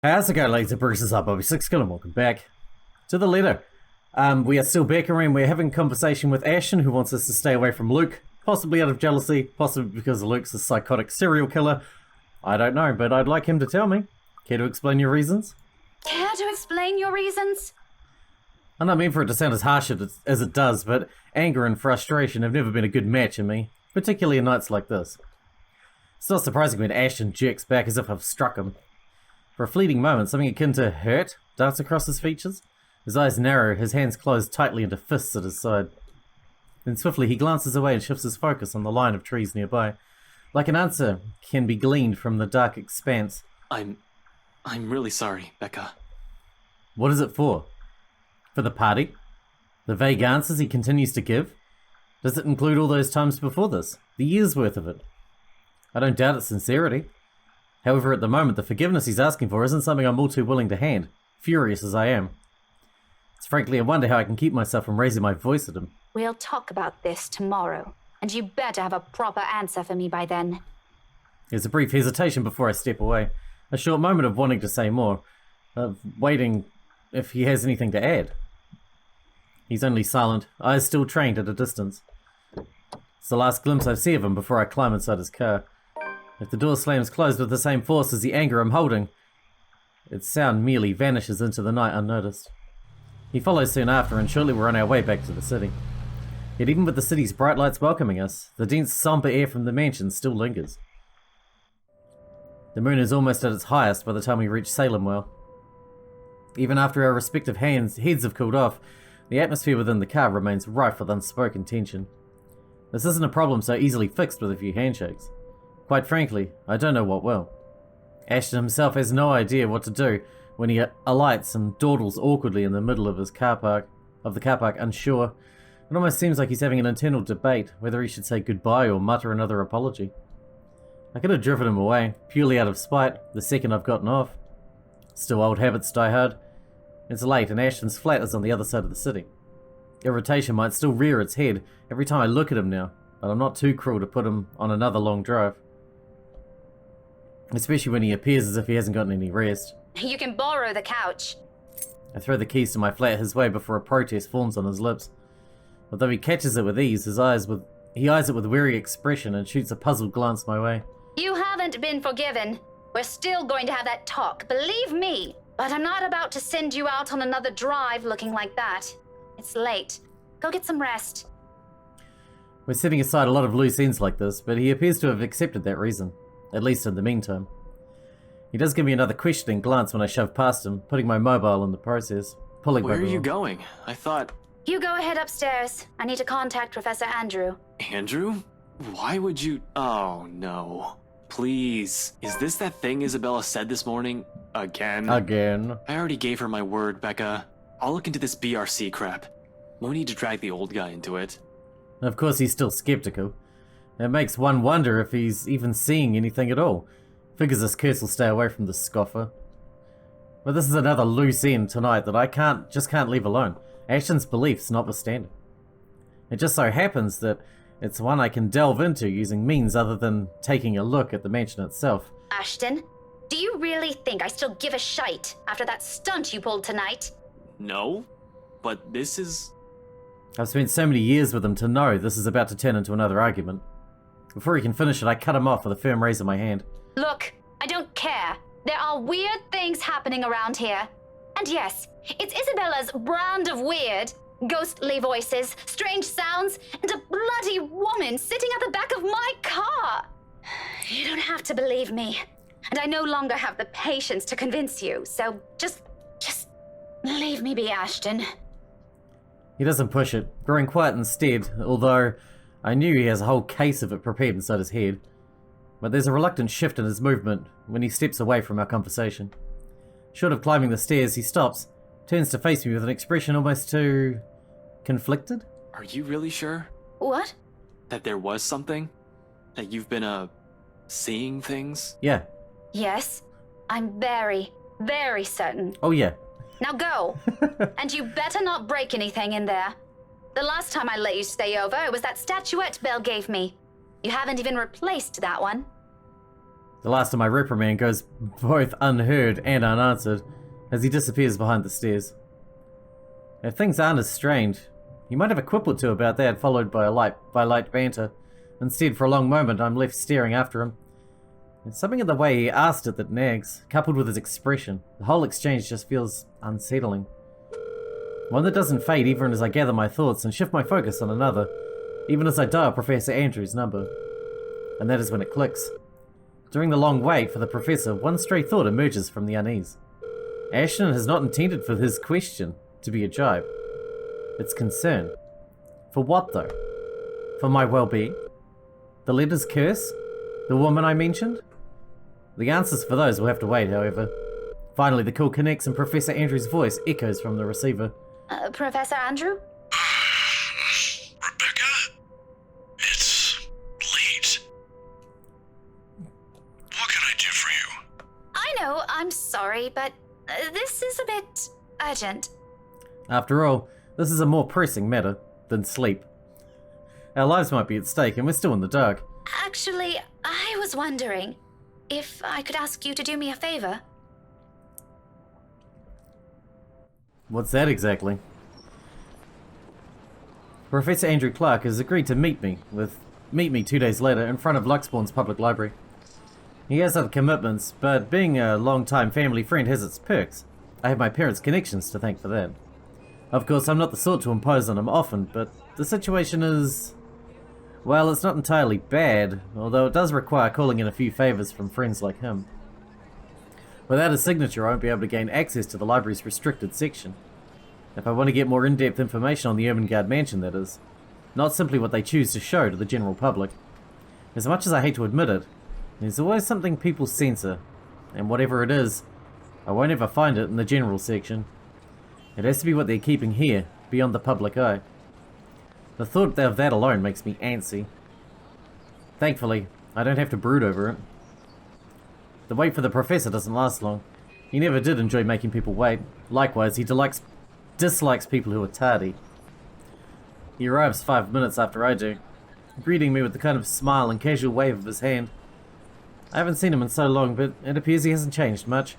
How's it going, ladies and bruises up? I'll be Sixkilla, welcome back to the letter. We are still bickering. We're having a conversation with Ashton, who wants us to stay away from Luke, possibly out of jealousy, possibly because Luke's a psychotic serial killer. I don't know, but I'd like him to tell me. Care to explain your reasons? Care to explain your reasons? I'm not mean for it to sound as harsh as it does, but anger and frustration have never been a good match in me, particularly in nights like this. It's not surprising when Ashton jerks back as if I've struck him. For a fleeting moment, something akin to hurt darts across his features. His eyes narrow, his hands close tightly into fists at his side. Then swiftly he glances away and shifts his focus on the line of trees nearby. Like an answer can be gleaned from the dark expanse. I'm really sorry, Becca. What is it for? For the party? The vague answers he continues to give? Does it include all those times before this? The year's worth of it? I don't doubt its sincerity. However, at the moment, the forgiveness he's asking for isn't something I'm all too willing to hand, furious as I am. It's frankly a wonder how I can keep myself from raising my voice at him. We'll talk about this tomorrow, and you better have a proper answer for me by then. There's a brief hesitation before I step away. A short moment of wanting to say more, of waiting if he has anything to add. He's only silent, eyes still trained at a distance. It's the last glimpse I see of him before I climb inside his car. If the door slams closed with the same force as the anger I'm holding, its sound merely vanishes into the night unnoticed. He follows soon after, and shortly we're on our way back to the city. Yet even with the city's bright lights welcoming us, the dense, somber air from the mansion still lingers. The moon is almost at its highest by the time we reach Salemwell. Even after our respective heads have cooled off, the atmosphere within the car remains rife with unspoken tension. This isn't a problem so easily fixed with a few handshakes. Quite frankly, I don't know what will. Ashton himself has no idea what to do when he alights and dawdles awkwardly in the middle of the car park, unsure. It almost seems like he's having an internal debate whether he should say goodbye or mutter another apology. I could have driven him away, purely out of spite, the second I've gotten off. Still, old habits die hard. It's late and Ashton's flat is on the other side of the city. Irritation might still rear its head every time I look at him now, but I'm not too cruel to put him on another long drive. Especially when he appears as if he hasn't gotten any rest. You can borrow the couch. I throw the keys to my flat his way before a protest forms on his lips. Although he catches it with ease, he eyes it with weary expression and shoots a puzzled glance my way. You haven't been forgiven. We're still going to have that talk, believe me. But I'm not about to send you out on another drive looking like that. It's late. Go get some rest. We're setting aside a lot of loose ends like this, but he appears to have accepted that reason. At least in the meantime. He does give me another questioning glance when I shove past him, putting my mobile in the process. Where are you going? I thought... You go ahead upstairs. I need to contact Professor Andrew. Andrew? Why would you... Oh, no. Please. Is this that thing Isabella said this morning? Again? Again. I already gave her my word, Becca. I'll look into this BRC crap. No need to drag the old guy into it. Of course he's still skeptical. It makes one wonder if he's even seeing anything at all. Figures this curse will stay away from the scoffer. But this is another loose end tonight that I just can't leave alone. Ashton's beliefs notwithstanding. It just so happens that it's one I can delve into using means other than taking a look at the mansion itself. Ashton, do you really think I still give a shite after that stunt you pulled tonight? No, but this is... I've spent so many years with him to know this is about to turn into another argument. Before he can finish it, I cut him off with a firm raise of my hand. Look, I don't care. There are weird things happening around here. And yes, it's Isabella's brand of weird. Ghostly voices, strange sounds, and a bloody woman sitting at the back of my car. You don't have to believe me. And I no longer have the patience to convince you, so just leave me be, Ashton. He doesn't push it, growing quiet instead, although I knew he has a whole case of it prepared inside his head. But there's a reluctant shift in his movement when he steps away from our conversation. Short of climbing the stairs, he stops, turns to face me with an expression almost too... conflicted? Are you really sure? What? That there was something? That you've been, seeing things? Yeah. Yes, I'm very, very certain. Oh yeah. Now go. And you better not break anything in there. The last time I let you stay over, it was that statuette Belle gave me. You haven't even replaced that one. The last of my reprimand goes both unheard and unanswered as he disappears behind the stairs. If things aren't as strained, he might have a quip or two about that, followed by light banter. Instead, for a long moment, I'm left staring after him. It's something in the way he asked it that nags, coupled with his expression. The whole exchange just feels unsettling. One that doesn't fade even as I gather my thoughts and shift my focus on another, even as I dial Professor Andrew's number. And that is when it clicks. During the long wait for the professor, one stray thought emerges from the unease. Ashton has not intended for his question to be a jibe. It's concern. For what, though? For my well-being? The letter's curse? The woman I mentioned? The answers for those will have to wait, however. Finally, the call connects and Professor Andrew's voice echoes from the receiver. Professor Andrew? Rebecca? It's late. What can I do for you? I know, I'm sorry, but this is a bit urgent. After all, this is a more pressing matter than sleep. Our lives might be at stake and we're still in the dark. Actually, I was wondering if I could ask you to do me a favor. What's that exactly? Professor Andrew Clark has agreed to meet me 2 days later in front of Luxbourne's public library. He has other commitments, but being a long-time family friend has its perks. I have my parents' connections to thank for that. Of course, I'm not the sort to impose on him often, but the situation is... well, it's not entirely bad, although it does require calling in a few favors from friends like him. Without a signature, I won't be able to gain access to the library's restricted section. If I want to get more in-depth information on the Eveningland mansion, that is. Not simply what they choose to show to the general public. As much as I hate to admit it, there's always something people censor, and whatever it is, I won't ever find it in the general section. It has to be what they're keeping here, beyond the public eye. The thought of that alone makes me antsy. Thankfully, I don't have to brood over it. The wait for the professor doesn't last long. He never did enjoy making people wait. Likewise, he dislikes people who are tardy. He arrives 5 minutes after I do, greeting me with the kind of smile and casual wave of his hand. I haven't seen him in so long, but it appears he hasn't changed much.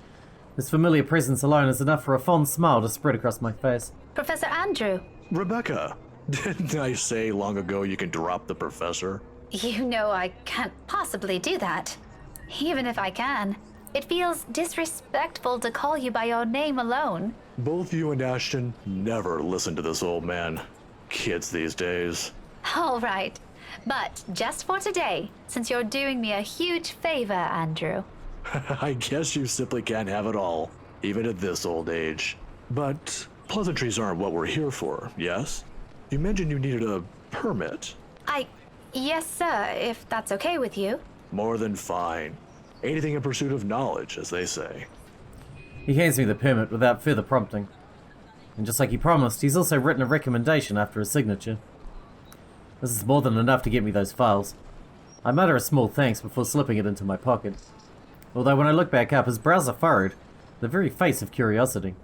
His familiar presence alone is enough for a fond smile to spread across my face. Professor Andrew. Rebecca, didn't I say long ago you can drop the professor? You know I can't possibly do that. Even if I can, it feels disrespectful to call you by your name alone. Both you and Ashton never listen to this old man. Kids these days. All right, but just for today, since you're doing me a huge favor, Andrew. I guess you simply can't have it all, even at this old age. But pleasantries aren't what we're here for, yes? You mentioned you needed a permit. Yes, sir, if that's okay with you. More than fine. Anything in pursuit of knowledge, as they say. He hands me the permit without further prompting. And just like he promised, he's also written a recommendation after his signature. This is more than enough to get me those files. I mutter a small thanks before slipping it into my pocket. Although when I look back up, his brows are furrowed, the very face of curiosity.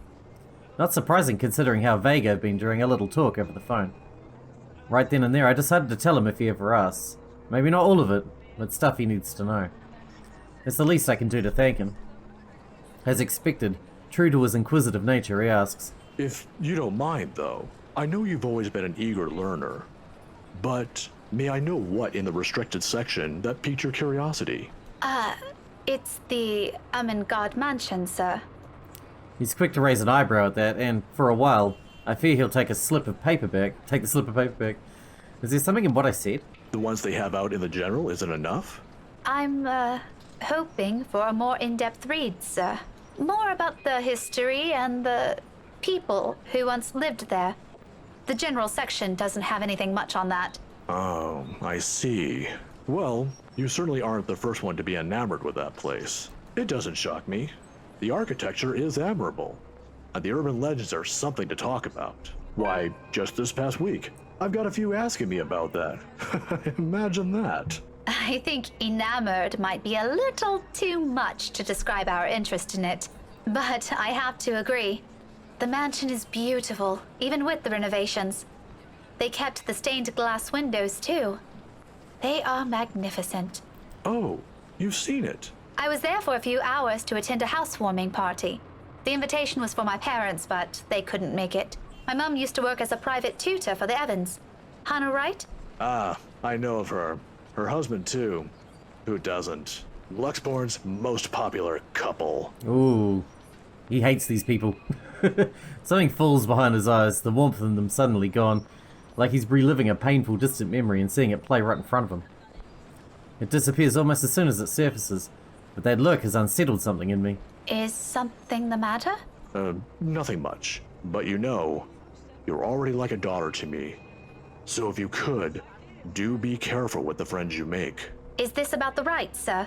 Not surprising considering how vague I've been during our little talk over the phone. Right then and there, I decided to tell him if he ever asks. Maybe not all of it, but stuff he needs to know. It's the least I can do to thank him. As expected, true to his inquisitive nature, he asks, If you don't mind, though, I know you've always been an eager learner. But may I know what in the restricted section that piqued your curiosity? It's the God mansion, sir. He's quick to raise an eyebrow at that, and for a while, I fear he'll take the slip of paper back. Is there something in what I said? The ones they have out in the general isn't enough? I'm, hoping for a more in-depth read, sir. More about the history and the people who once lived there. The general section doesn't have anything much on that. Oh, I see. Well, you certainly aren't the first one to be enamored with that place. It doesn't shock me. The architecture is admirable, and the urban legends are something to talk about. Why, just this past week, I've got a few asking me about that. Imagine that. I think enamored might be a little too much to describe our interest in it. But I have to agree. The mansion is beautiful, even with the renovations. They kept the stained glass windows, too. They are magnificent. Oh, you've seen it. I was there for a few hours to attend a housewarming party. The invitation was for my parents, but they couldn't make it. My mum used to work as a private tutor for the Evans. Hannah, right? Ah, I know of her. Her husband, too. Who doesn't? Luxborn's most popular couple. Ooh. He hates these people. Something falls behind his eyes, the warmth in them suddenly gone, like he's reliving a painful, distant memory and seeing it play right in front of him. It disappears almost as soon as it surfaces, but that look has unsettled something in me. Is something the matter? Nothing much. But you know, you're already like a daughter to me. So if you could, do be careful with the friends you make. Is this about the rights, sir?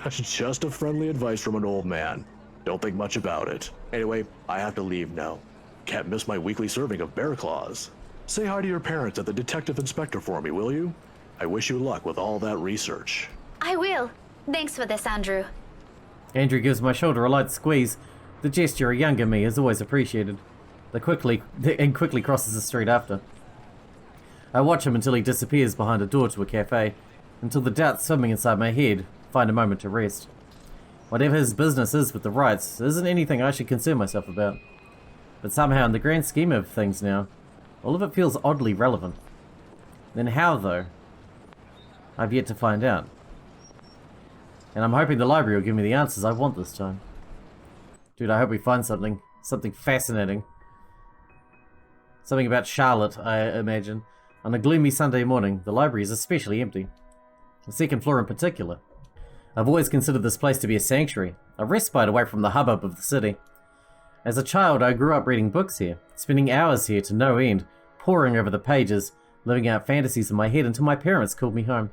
Just a friendly advice from an old man. Don't think much about it. Anyway, I have to leave now. Can't miss my weekly serving of bear claws. Say hi to your parents at the detective inspector for me, will you? I wish you luck with all that research. I will. Thanks for this, Andrew. Andrew gives my shoulder a light squeeze. The gesture a younger me has always appreciated. Quickly crosses the street after. I watch him until he disappears behind a door to a cafe, until the doubts swimming inside my head find a moment to rest. Whatever his business is with the rights isn't anything I should concern myself about. But somehow, in the grand scheme of things now, all of it feels oddly relevant. Then how, though? I've yet to find out. And I'm hoping the library will give me the answers I want this time. Dude, I hope we find something fascinating. Something about Charlotte, I imagine. On a gloomy Sunday morning, the library is especially empty. The second floor in particular. I've always considered this place to be a sanctuary, a respite away from the hubbub of the city. As a child, I grew up reading books here, spending hours here to no end, poring over the pages, living out fantasies in my head until my parents called me home.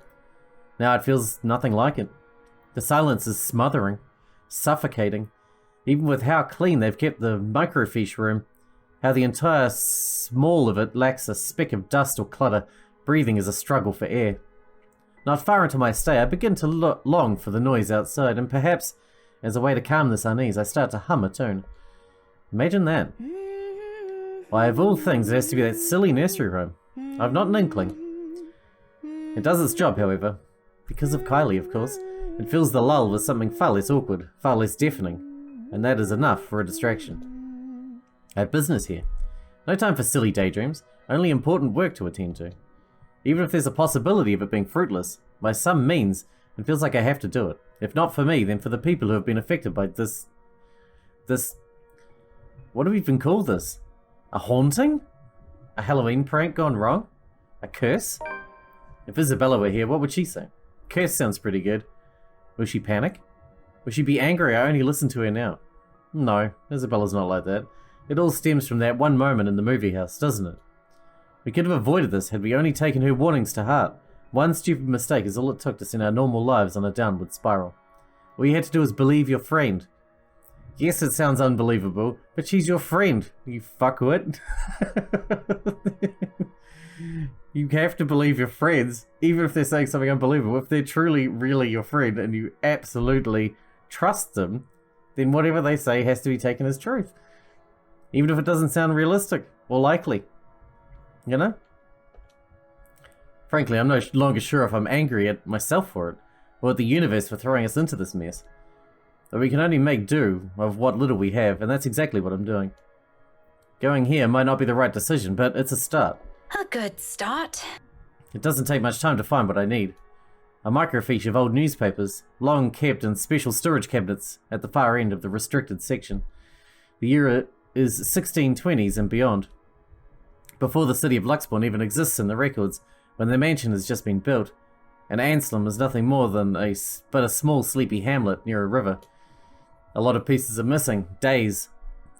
Now it feels nothing like it. The silence is smothering, suffocating, even with how clean they've kept the microfiche room, how the entire small of it lacks a speck of dust or clutter. Breathing is a struggle for air. Not far into my stay, I begin to long for the noise outside, and perhaps, as a way to calm this unease, I start to hum a tune. Imagine that. Why, of all things, it has to be that silly nursery rhyme. I've not an inkling. It does its job, however. Because of Kylie, of course. It fills the lull with something far less awkward, far less deafening, and that is enough for a distraction. I have business here. No time for silly daydreams, only important work to attend to. Even if there's a possibility of it being fruitless, by some means, it feels like I have to do it. If not for me, then for the people who have been affected by this... What do we even call this? A haunting? A Halloween prank gone wrong? A curse? If Isabella were here, what would she say? Curse sounds pretty good. Will she panic? Will she be angry I only listen to her now? No, Isabella's not like that. It all stems from that one moment in the movie house, doesn't it? We could have avoided this had we only taken her warnings to heart. One stupid mistake is all it took to send our normal lives on a downward spiral. All you had to do was believe your friend. Yes, it sounds unbelievable, but she's your friend, you fuckwit. You have to believe your friends, even if they're saying something unbelievable. If they're truly, really your friend and you absolutely trust them, then whatever they say has to be taken as truth. Even if it doesn't sound realistic or likely. You know? Frankly, I'm no longer sure if I'm angry at myself for it, or at the universe for throwing us into this mess. But we can only make do of what little we have, and that's exactly what I'm doing. Going here might not be the right decision, but it's a start. A good start. It doesn't take much time to find what I need. A microfiche of old newspapers, long kept in special storage cabinets at the far end of the restricted section. The era is 1620s and beyond. Before the city of Luxborn even exists in the records, when the mansion has just been built, and Anselm is nothing more than a small sleepy hamlet near a river. A lot of pieces are missing, days,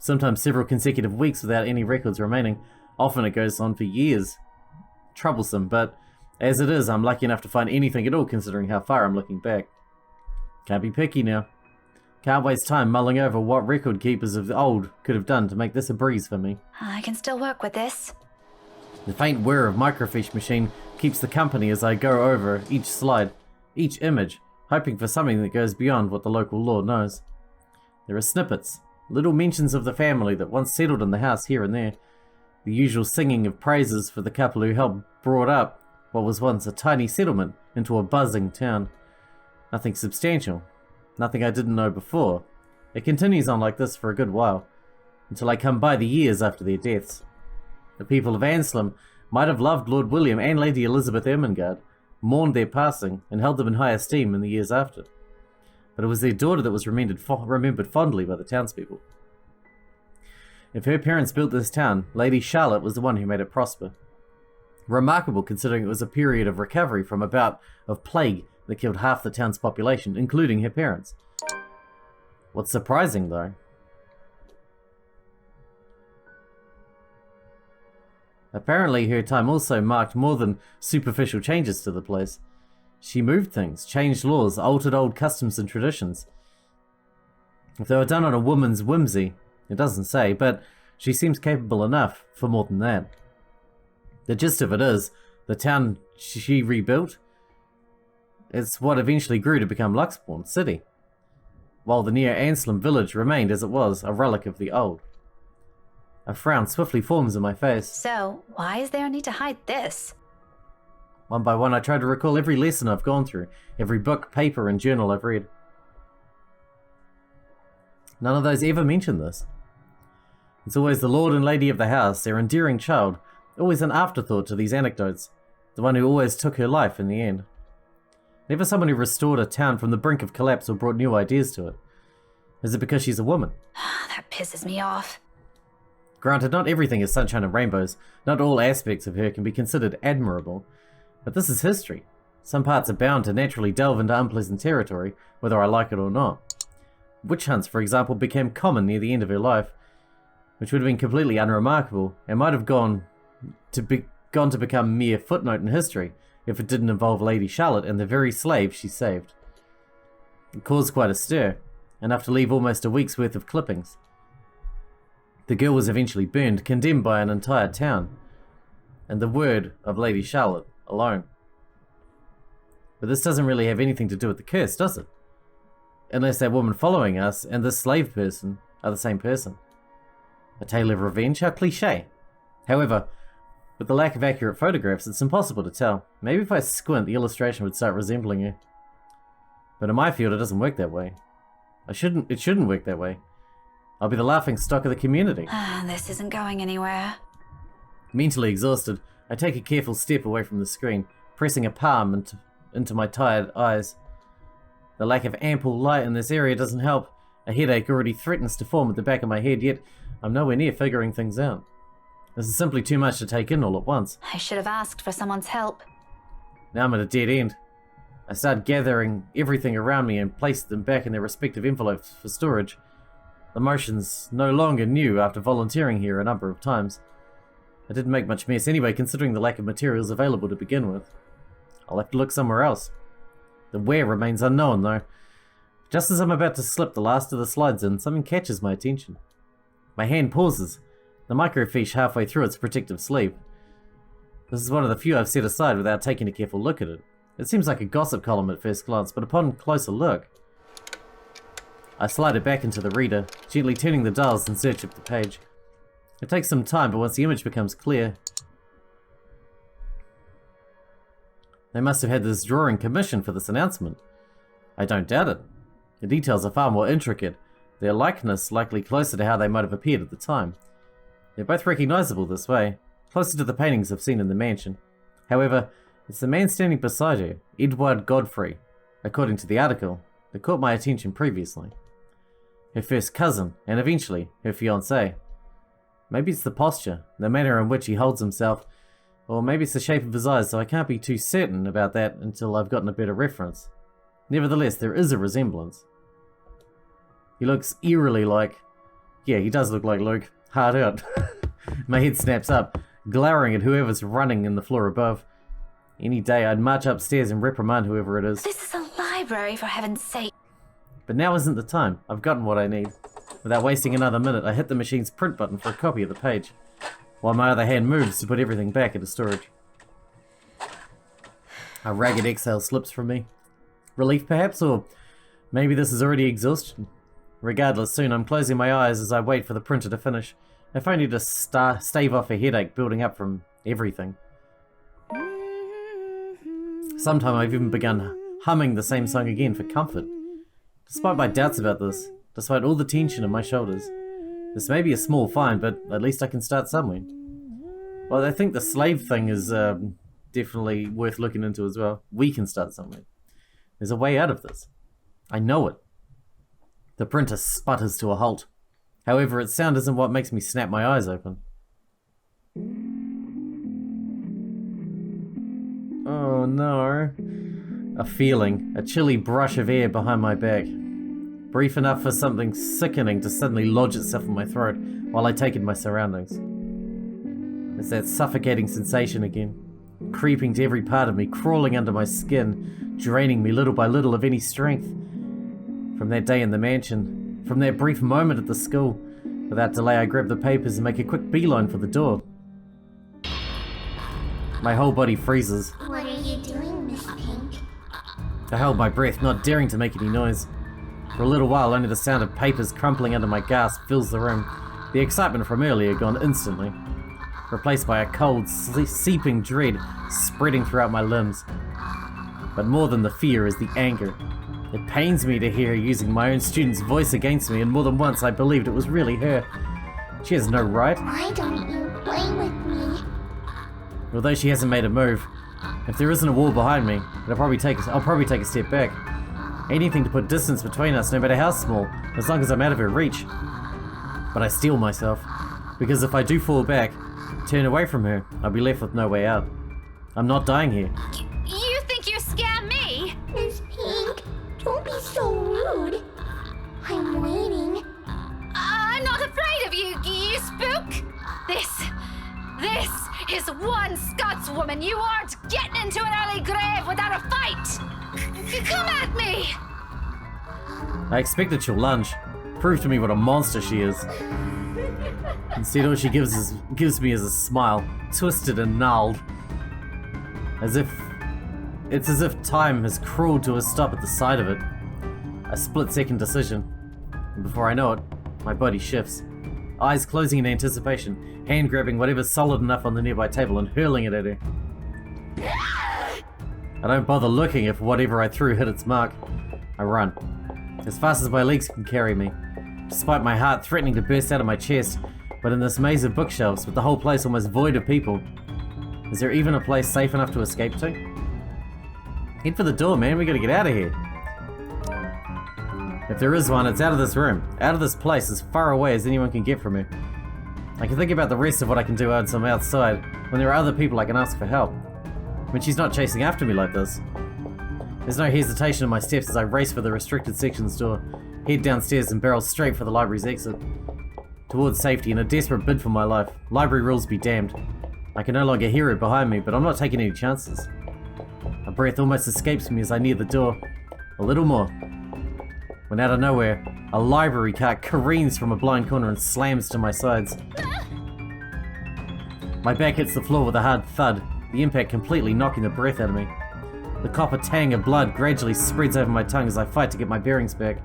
sometimes several consecutive weeks without any records remaining. Often it goes on for years. Troublesome, but as it is, I'm lucky enough to find anything at all considering how far I'm looking back. Can't be picky now. Can't waste time mulling over what record keepers of the old could have done to make this a breeze for me. I can still work with this. The faint whir of microfiche machine keeps the company as I go over each slide, each image, hoping for something that goes beyond what the local law knows. There are snippets, little mentions of the family that once settled in the house here and there, the usual singing of praises for the couple who helped brought up what was once a tiny settlement into a buzzing town. Nothing substantial, Nothing I didn't know before. It continues on like this for a good while, until I come by the years after their deaths. The people of Anslem might have loved Lord William and Lady Elizabeth Ermengarde, mourned their passing, and held them in high esteem in the years after. But it was their daughter that was remembered fondly by the townspeople. If her parents built this town, Lady Charlotte was the one who made it prosper. Remarkable considering it was a period of recovery from a bout of plague that killed half the town's population, including her parents. What's surprising, though, apparently her time also marked more than superficial changes to the place. She moved things, changed laws, altered old customs and traditions. If they were done on a woman's whimsy, it doesn't say, but she seems capable enough for more than that. The gist of it is, the town she rebuilt, it's what eventually grew to become Luxbourne City, while the near Anslem village remained as it was, a relic of the old. A frown swiftly forms in my face. So, why is there a need to hide this? One by one I try to recall every lesson I've gone through, every book, paper, and journal I've read. None of those ever mention this. It's always the lord and lady of the house, their endearing child, always an afterthought to these anecdotes, the one who always took her life in the end. Never someone who restored a town from the brink of collapse or brought new ideas to it. Is it because she's a woman? That pisses me off. Granted, not everything is sunshine and rainbows, not all aspects of her can be considered admirable, but this is history. Some parts are bound to naturally delve into unpleasant territory, whether I like it or not. Witch hunts, for example, became common near the end of her life, which would have been completely unremarkable, and might have gone to become a mere footnote in history, if it didn't involve Lady Charlotte and the very slave she saved. It caused quite a stir, enough to leave almost a week's worth of clippings. The girl was eventually burned, condemned by an entire town, and the word of Lady Charlotte alone. But this doesn't really have anything to do with the curse, does it? Unless that woman following us and this slave person are the same person. A tale of revenge? How cliché. However, with the lack of accurate photographs, it's impossible to tell. Maybe if I squint, the illustration would start resembling her. But in my field, it doesn't work that way. It shouldn't work that way. I'll be the laughing stock of the community. This isn't going anywhere. Mentally exhausted, I take a careful step away from the screen, pressing a palm into my tired eyes. The lack of ample light in this area doesn't help. A headache already threatens to form at the back of my head, yet I'm nowhere near figuring things out. This is simply too much to take in all at once. I should have asked for someone's help. Now I'm at a dead end. I start gathering everything around me and place them back in their respective envelopes for storage. The motion's no longer new after volunteering here a number of times. I didn't make much mess anyway, considering the lack of materials available to begin with. I'll have to look somewhere else. The where remains unknown, though. Just as I'm about to slip the last of the slides in, something catches my attention. My hand pauses, the microfiche halfway through its protective sleeve. This is one of the few I've set aside without taking a careful look at it. It seems like a gossip column at first glance, but upon closer look, I slide it back into the reader, gently turning the dials in search of the page. It takes some time, but once the image becomes clear, they must have had this drawing commissioned for this announcement. I don't doubt it. The details are far more intricate, their likeness likely closer to how they might have appeared at the time. They're both recognizable this way, closer to the paintings I've seen in the mansion. However, it's the man standing beside her, Eduary Godfrey, according to the article, that caught my attention previously. Her first cousin, and eventually her fiancé. Maybe it's the posture, the manner in which he holds himself, or maybe it's the shape of his eyes, so I can't be too certain about that until I've gotten a better reference. Nevertheless, there is a resemblance. He looks eerily like... Yeah, he does look like Luke. Hard out. My head snaps up, glowering at whoever's running in the floor above. Any day I'd march upstairs and reprimand whoever it is. This is a library, for heaven's sake. But now isn't the time. I've gotten what I need. Without wasting another minute, I hit the machine's print button for a copy of the page, while my other hand moves to put everything back into storage. A ragged exhale slips from me. Relief perhaps, or maybe this is already exhaustion. Regardless, soon I'm closing my eyes as I wait for the printer to finish, if only to stave off a headache building up from everything. Sometime I've even begun humming the same song again for comfort. Despite my doubts about this, despite all the tension in my shoulders, this may be a small find, but at least I can start somewhere. Well, I think the slave thing is definitely worth looking into as well. We can start somewhere. There's a way out of this. I know it. The printer sputters to a halt. However, its sound isn't what makes me snap my eyes open. Oh no. A feeling, a chilly brush of air behind my back. Brief enough for something sickening to suddenly lodge itself in my throat while I take in my surroundings. It's that suffocating sensation again, creeping to every part of me, crawling under my skin, draining me little by little of any strength. From that day in the mansion, from that brief moment at the school, without delay I grab the papers and make a quick beeline for the door. My whole body freezes. What are you doing, Miss Pink? I held my breath, not daring to make any noise. For a little while, only the sound of papers crumpling under my gasp fills the room, the excitement from earlier gone instantly, replaced by a cold, seeping dread spreading throughout my limbs. But more than the fear is the anger. It pains me to hear her using my own student's voice against me, and more than once I believed it was really her. She has no right. Why don't you play with me? Although she hasn't made a move, if there isn't a wall behind me, I'll probably take a step back. Anything to put distance between us, no matter how small, as long as I'm out of her reach. But I steel myself, because if I do fall back, turn away from her, I'll be left with no way out. I'm not dying here. You think you scare me? Miss Pink, don't be so rude. I'm waiting. I'm not afraid of you, you spook. This is one Scotswoman. You aren't getting into an early grave without a fight. Come at me. I expected she'll lunge, prove to me what a monster she is. Instead, all she gives me is a smile, twisted and gnarled. It's as if time has crawled to a stop at the sight of it. A split-second decision, and before I know it, my body shifts. Eyes closing in anticipation, hand grabbing whatever's solid enough on the nearby table and hurling it at her. I don't bother looking if whatever I threw hit its mark. I run, as fast as my legs can carry me, despite my heart threatening to burst out of my chest. But in this maze of bookshelves, with the whole place almost void of people, is there even a place safe enough to escape to? Head for the door, man, we gotta get out of here. If there is one, it's out of this room, out of this place, as far away as anyone can get from me. I can think about the rest of what I can do outside, when there are other people I can ask for help. When she's not chasing after me like this. There's no hesitation in my steps as I race for the restricted sections door, head downstairs and barrel straight for the library's exit. Towards safety in a desperate bid for my life. Library rules be damned. I can no longer hear it behind me, but I'm not taking any chances. A breath almost escapes me as I near the door. A little more. When out of nowhere, a library cart careens from a blind corner and slams to my sides. My back hits the floor with a hard thud, the impact completely knocking the breath out of me. The copper tang of blood gradually spreads over my tongue as I fight to get my bearings back.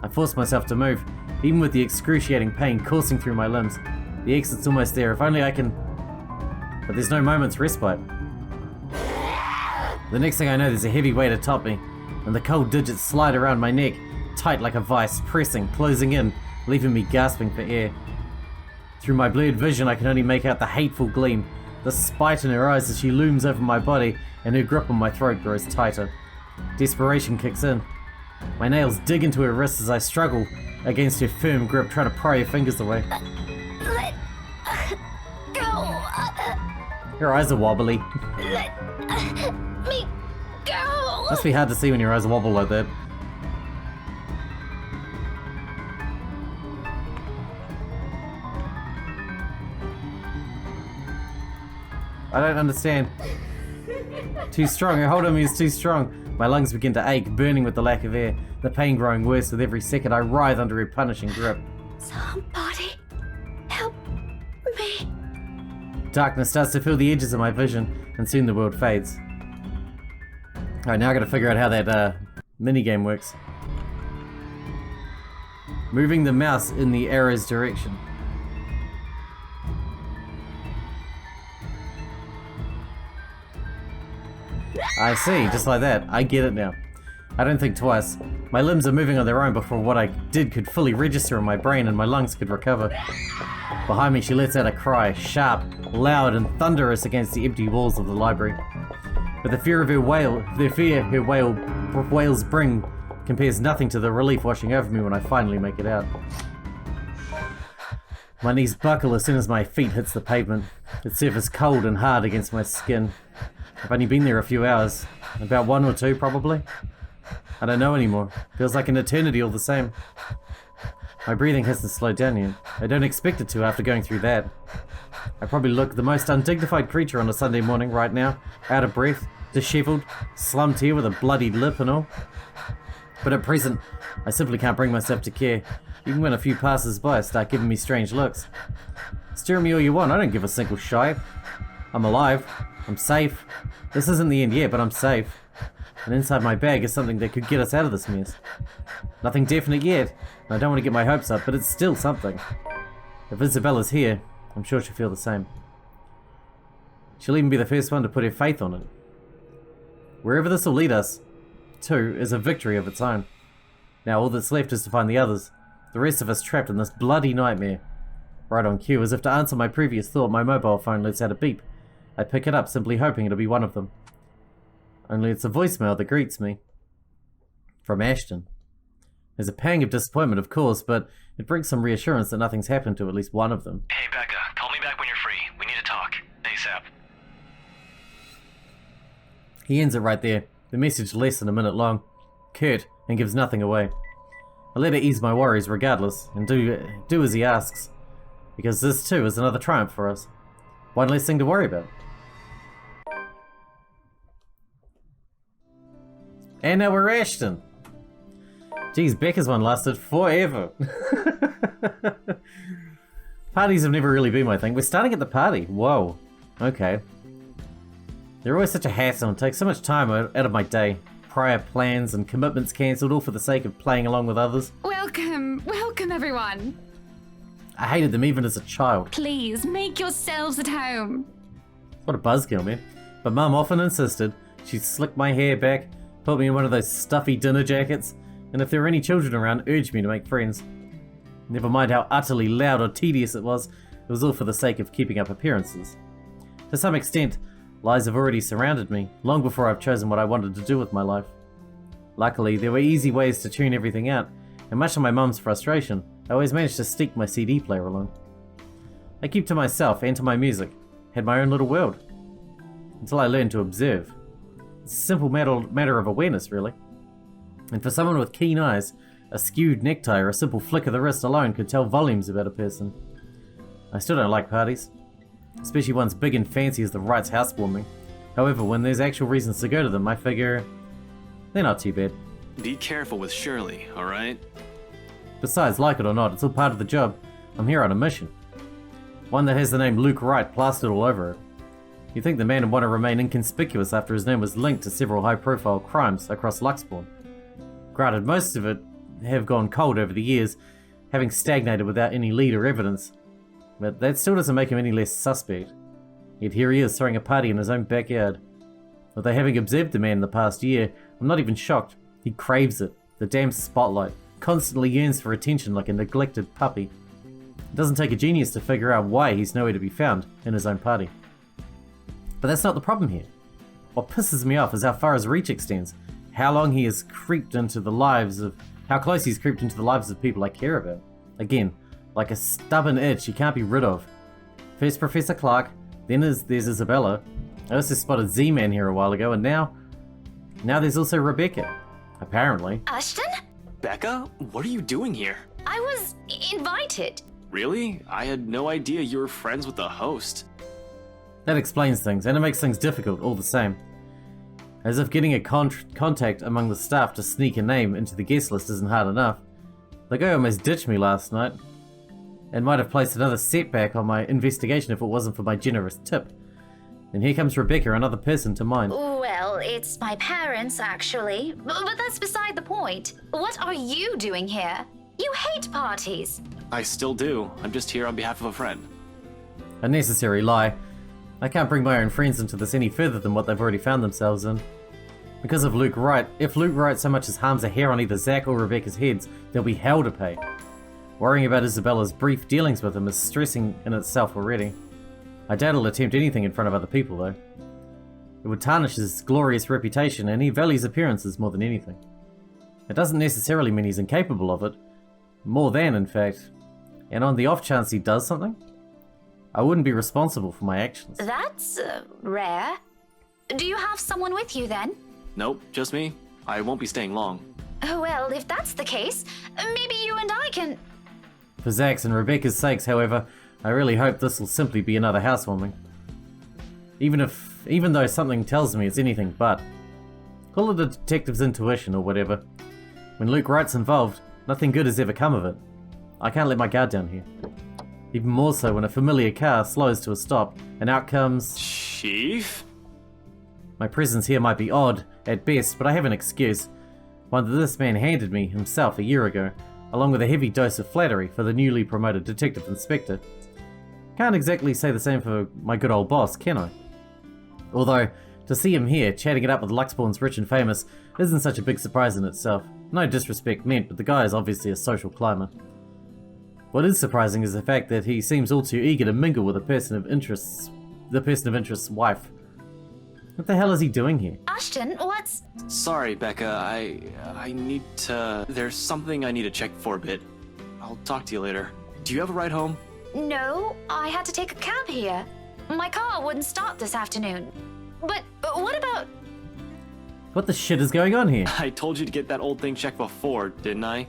I force myself to move, even with the excruciating pain coursing through my limbs. The exit's almost there, if only I can... But there's no moment's respite. The next thing I know, there's a heavy weight atop me, and the cold digits slide around my neck, tight like a vice, pressing, closing in, leaving me gasping for air. Through my blurred vision, I can only make out the hateful gleam, the spite in her eyes as she looms over my body, and her grip on my throat grows tighter. Desperation kicks in. My nails dig into her wrists as I struggle against her firm grip, trying to pry her fingers away. Let go. Her eyes are wobbly. Let me go. Must be hard to see when your eyes wobble like that. I don't understand. Too strong. Her hold on me is too strong. My lungs begin to ache, burning with the lack of air. The pain growing worse with every second I writhe under her punishing grip. Somebody help me. Darkness starts to fill the edges of my vision, and soon the world fades. Alright, now I gotta figure out how that minigame works. Moving the mouse in the arrow's direction. I see, just like that. I get it now. I don't think twice. My limbs are moving on their own before what I did could fully register in my brain and my lungs could recover. Behind me, she lets out a cry, sharp, loud, and thunderous against the empty walls of the library. But the fear her wails bring compares nothing to the relief washing over me when I finally make it out. My knees buckle as soon as my feet hits the pavement. It surfaces cold and hard against my skin. I've only been there a few hours. About 1 or 2, probably. I don't know anymore. Feels like an eternity all the same. My breathing hasn't slowed down yet. I don't expect it to after going through that. I probably look the most undignified creature on a Sunday morning right now. Out of breath, disheveled, slumped here with a bloodied lip and all. But at present, I simply can't bring myself to care, even when a few passers-by start giving me strange looks. Stare at me all you want, I don't give a single shite. I'm alive. I'm safe. This isn't the end yet, but I'm safe. And inside my bag is something that could get us out of this mess. Nothing definite yet, and I don't want to get my hopes up, but it's still something. If Isabella's here, I'm sure she'll feel the same. She'll even be the first one to put her faith on it. Wherever this will lead us to is a victory of its own. Now all that's left is to find the others, the rest of us trapped in this bloody nightmare. Right on cue, as if to answer my previous thought, my mobile phone lets out a beep. I pick it up, simply hoping it'll be one of them. Only it's a voicemail that greets me. From Ashton. There's a pang of disappointment, of course, but it brings some reassurance that nothing's happened to at least one of them. Hey, Becca, call me back when you're free. We need to talk. ASAP. He ends it right there. The message less than a minute long. Curt, and gives nothing away. I let it ease my worries regardless, and do as he asks. Because this too is another triumph for us. One less thing to worry about. And now we're Ashton. Geez, Becca's one lasted forever. Parties have never really been my thing. We're starting at the party. Whoa. Okay. They're always such a hassle and take so much time out of my day. Prior plans and commitments cancelled, all for the sake of playing along with others. Welcome everyone. I hated them even as a child. Please, make yourselves at home. What a buzzkill, man. But Mum often insisted. She'd slick my hair back, put me in one of those stuffy dinner jackets, and if there were any children around, urged me to make friends. Never mind how utterly loud or tedious it was all for the sake of keeping up appearances. To some extent, lies have already surrounded me, long before I've chosen what I wanted to do with my life. Luckily, there were easy ways to tune everything out, and much to my mum's frustration, I always managed to sneak my CD player along. I kept to myself and to my music, had my own little world, until I learned to observe. It's a simple matter of awareness, really. And for someone with keen eyes, a skewed necktie or a simple flick of the wrist alone could tell volumes about a person. I still don't like parties, especially ones big and fancy as the Wright's housewarming. However, when there's actual reasons to go to them, I figure they're not too bad. Be careful with Shirley, alright? Besides, like it or not, it's all part of the job. I'm here on a mission. One that has the name Luke Wright plastered all over it. You'd think the man would want to remain inconspicuous after his name was linked to several high-profile crimes across Luxbourne. Granted, most of it have gone cold over the years, having stagnated without any lead or evidence. But that still doesn't make him any less suspect. Yet here he is throwing a party in his own backyard. Although having observed the man in the past year, I'm not even shocked. He craves it. The damn spotlight. Constantly yearns for attention like a neglected puppy. It doesn't take a genius to figure out why he's nowhere to be found in his own party. But that's not the problem here. What pisses me off is how far his reach extends. How close he's creeped into the lives of people I care about. Again, like a stubborn itch he can't be rid of. First Professor Clark, then there's Isabella. I also spotted Z-Man here a while ago, and now there's also Rebecca. Apparently. Ashton? Becca? What are you doing here? I was invited. Really? I had no idea you were friends with the host. That explains things, and it makes things difficult all the same. As if getting a contact among the staff to sneak a name into the guest list isn't hard enough. The guy almost ditched me last night, and might have placed another setback on my investigation if it wasn't for my generous tip. And here comes Rebecca, another person to mind. Well, it's my parents, actually. But that's beside the point. What are you doing here? You hate parties. I still do. I'm just here on behalf of a friend. A necessary lie. I can't bring my own friends into this any further than what they've already found themselves in. Because of Luke Wright, if Luke Wright so much as harms a hair on either Zach or Rebecca's heads, there'll be hell to pay. Worrying about Isabella's brief dealings with him is stressing in itself already. I doubt he'll attempt anything in front of other people, though. It would tarnish his glorious reputation, and he values appearances more than anything. It doesn't necessarily mean he's incapable of it. More than, in fact. And on the off chance he does something, I wouldn't be responsible for my actions. That's rare. Do you have someone with you then? Nope, just me. I won't be staying long. Well, if that's the case, maybe you and I can... For Zach's and Rebecca's sakes, however, I really hope this will simply be another housewarming. Even though something tells me it's anything but. Call it a detective's intuition or whatever. When Luke Wright's involved, nothing good has ever come of it. I can't let my guard down here. Even more so when a familiar car slows to a stop, and out comes... Chief? My presence here might be odd, at best, but I have an excuse. One that this man handed me himself a year ago, along with a heavy dose of flattery for the newly promoted detective inspector. Can't exactly say the same for my good old boss, can I? Although, to see him here, chatting it up with Luxborn's rich and famous, isn't such a big surprise in itself. No disrespect meant, but the guy is obviously a social climber. What is surprising is the fact that he seems all too eager to mingle with the person of interest's wife. What the hell is he doing here? Ashton, what's... Sorry, Becca. I need to... There's something I need to check for a bit. I'll talk to you later. Do you have a ride home? No, I had to take a cab here. My car wouldn't start this afternoon. But what about... What the shit is going on here? I told you to get that old thing checked before, didn't I?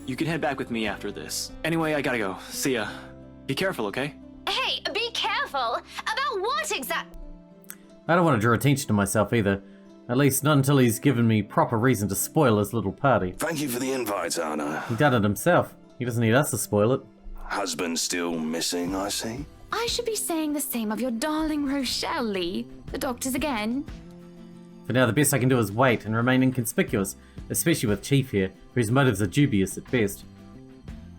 You can head back with me after this. Anyway, I gotta go. See ya. Be careful, okay? Hey, be careful! About what exact... I don't want to draw attention to myself either. At least not until he's given me proper reason to spoil his little party. Thank you for the invite, Anna. He done it himself. He doesn't need us to spoil it. Husband still missing, I see. I should be saying the same of your darling Rochelle, Lee. The doctors again. For now, the best I can do is wait and remain inconspicuous, especially with Chief here, whose motives are dubious at best.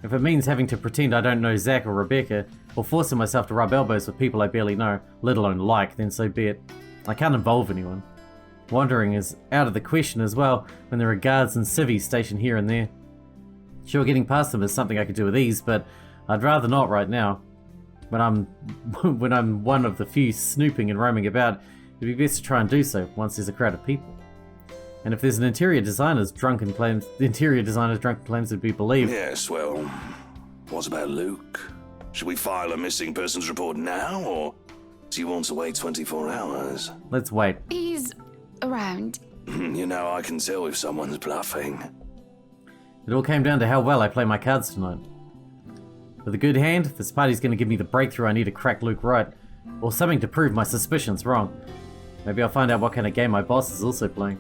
If it means having to pretend I don't know Zach or Rebecca, or forcing myself to rub elbows with people I barely know, let alone like, then so be it. I can't involve anyone. Wandering is out of the question as well when there are guards and civvies stationed here and there. Sure, getting past them is something I could do with ease, but I'd rather not right now. When I'm one of the few snooping and roaming about, it'd be best to try and do so once there's a crowd of people. And if there's an interior designer's drunken claims would be believed. Yes, well, what about Luke? Should we file a missing persons report now, or do you want to wait 24 hours? Let's wait. He's around. You know, I can tell if someone's bluffing. It all came down to how well I play my cards tonight. With a good hand, this party's going to give me the breakthrough I need to crack Luke Wright, or something to prove my suspicions wrong. Maybe I'll find out what kind of game my boss is also playing.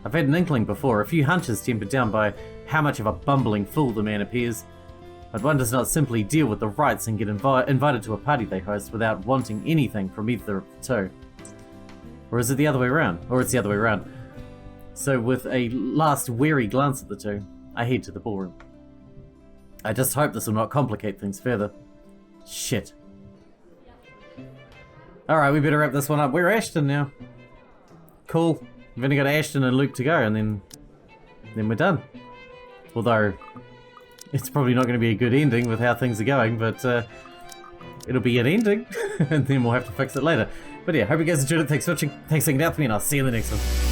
I've had an inkling before, a few hunches tempered down by how much of a bumbling fool the man appears. But one does not simply deal with the Wrights and get invited to a party they host without wanting anything from either of the two. Or is it the other way around? Or it's the other way around. So with a last wary glance at the two, I head to the ballroom. I just hope this will not complicate things further. Shit. Alright, we better wrap this one up. We're Ashton now. Cool. We've only got Ashton and Luke to go, and then we're done. Although, it's probably not going to be a good ending with how things are going, but it'll be an ending, and then we'll have to fix it later. But yeah, hope you guys enjoyed it. Thanks for watching. Thanks for hanging out with me, and I'll see you in the next one.